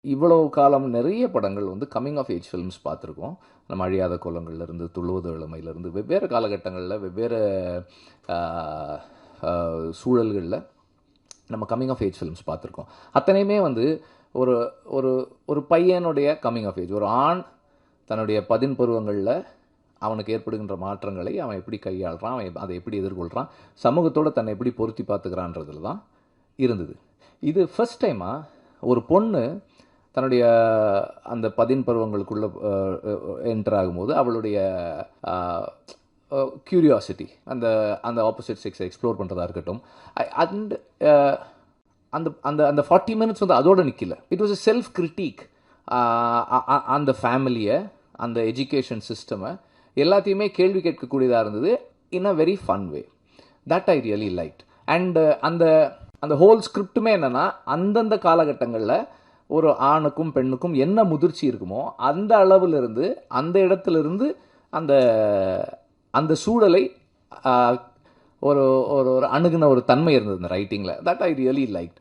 இவ்வளவு காலம் நிறைய படங்கள் வந்து கம்மிங் ஆஃப் ஏஜ் ஃபிலிம்ஸ் பார்த்துருக்கோம். நம்ம அழியாத கோலங்கள்லேருந்து, துள்ளுவது இளமையிலேருந்து, வெவ்வேறு காலகட்டங்களில் வெவ்வேறு சூழல்களில் நம்ம கம்மிங் ஆஃப் ஏஜ் ஃபிலிம்ஸ் பார்த்துருக்கோம். அத்தனையுமே வந்து ஒரு ஒரு ஒரு பையனுடைய கம்மிங் ஆஃப் ஏஜ், ஒரு ஆண் தன்னுடைய பருவங்களில் அவனுக்கு ஏற்படுகின்ற மாற்றங்களை அவன் எப்படி கையாளுறான், அவன் அதை எப்படி எதிர்கொள்கிறான், சமூகத்தோடு தன்னை எப்படி பொருத்தி பார்த்துக்கிறான்றதுல தான் இருந்தது. இது ஃபர்ஸ்ட் டைமாக ஒரு பொண்ணு தன்னுடைய அந்த பருவங்களுக்குள்ளே என்டர் ஆகும்போது அவளுடைய க்யூரியாசிட்டி, அந்த அந்த ஆப்போசிட் செக்ஸை எக்ஸ்ப்ளோர் பண்ணுறதா இருக்கட்டும், அண்ட் அந்த அந்த அந்த 40 மினிட்ஸ் வந்து அதோடு நிற்கல. It was a self critic. அந்த ஃபேமிலியை, அந்த எஜுகேஷன் சிஸ்டமை எல்லாத்தையுமே கேள்வி கேட்கக்கூடியதாக இருந்தது in a very fun way. That I really liked. And அந்த அந்த ஹோல் ஸ்கிரிப்டுமே என்னென்னா, அந்தந்த காலகட்டங்களில் ஒரு ஆணுக்கும் பெண்ணுக்கும் என்ன முதிர்ச்சி இருக்குமோ அந்த அளவிலிருந்து, அந்த இடத்துலேருந்து அந்த அந்த சூழலை ஒரு ஒரு அணுகுன ஒரு தன்மை இருந்தது இந்த ரைட்டிங்கில். That I really liked.